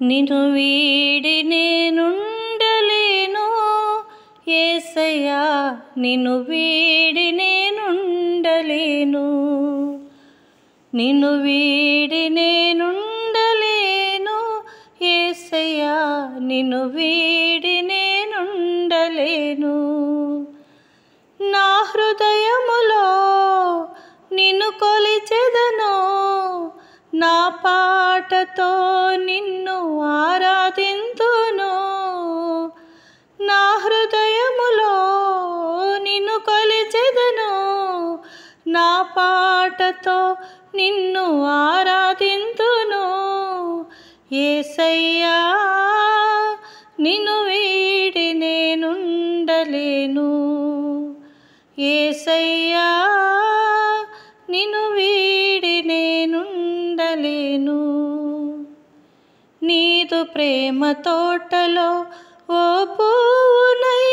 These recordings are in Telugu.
నిన్ను వీడి నేనుండలేను యేసయ్యా, నిన్ను వీడి నేనుండలేను. నిన్ను వీడి నేనుండలేను యేసయ్యా, నిన్ను వీడి నేనుండలేను. నా హృదయములో నిన్ను కొలిచెదను, నా పాటతో నిన్ను ఆరాధింతును. నా హృదయములో నిన్ను కొలిచెదను, నా పాటతో నిన్ను ఆరాధింతును. యేసయ్యా, నిన్ను వీడి నేనుండలేను. యేసయ్యా, నిన్ను వీడి నేనుండలేను. నీదు ప్రేమ తోటలో ఓ పువ్వునై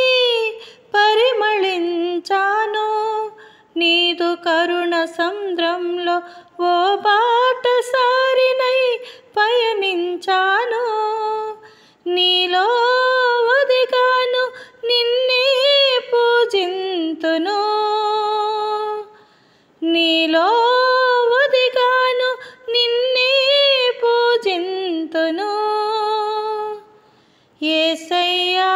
పరిమళించాను, నీదు కరుణ సముద్రంలో ఓ బాటసారినై పయనించాను. నీలో ఒదిగాను, నిన్నే పూజింతును. నీలో ఒదిగాను, నిన్నే పూజింతును. యేసయ్యా,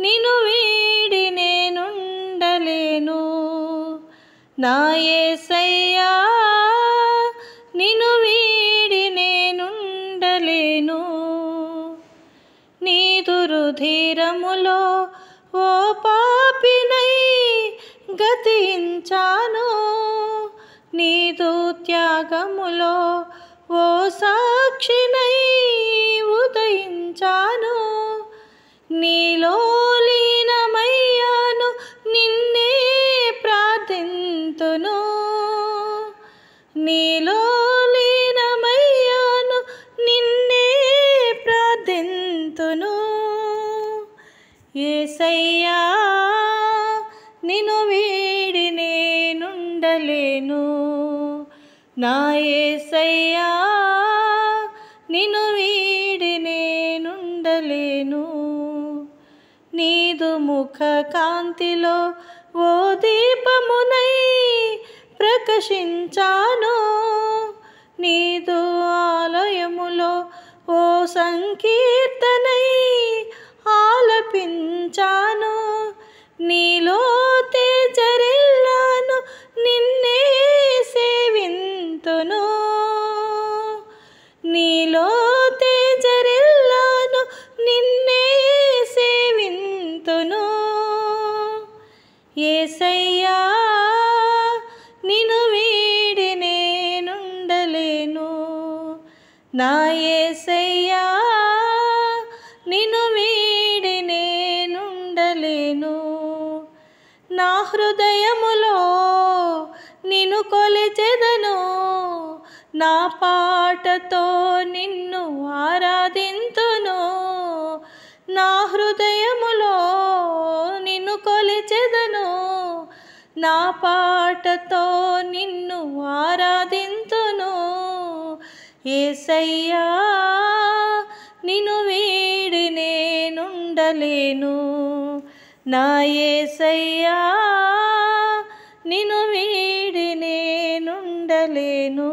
నిన్ను వీడి నేనుండలేను. నా యేసయ్యా, నిన్ను వీడి నేనుండలేను. నీదు రుధిరములో ఓ పాపినై గతించాను, నీదు త్యాగములో ఓ సాక్షినై ఉదయించాను. నీలో లీనమయ్యాను, నిన్నే ప్రార్థింతును. నీలో లీనమయ్యాను, నిన్నే ప్రార్థింతును. యేసయ్యా, నిన్ను వీడి నేనుండలేను. నా యేసయ్యా, నిన్ను వీడి నేనుండలేను. నీదు ముఖ కాంతిలో ఓ దీపమునై ప్రకాశించాను, నీదు ఆలయములో ఓ సంకీర్తనై ఆలపించాను. నీలో తేజరిల్లాను, నిన్నే సేవింతును. నీలో తేజరిల్లాను, నిన్నే సేవింతును. యేసయ్యా, నిన్ను వీడి నేనుండలేను. నా యేసయ్యా, నిన్ను వీడి నేనుండలేను. నా హృదయములో నిన్ను కొలిచెదను, నా పాటతో నిన్ను ఆరాధింతును. నా హృదయములో నిన్ను కొలిచెదను, నా పాటతో నిన్ను ఆరాధింతును. యేసయ్యా, నిన్ను వీడి నేనుండలేను. నా యేసయ్యా, నిన్ను వీడి నేనుండలేను.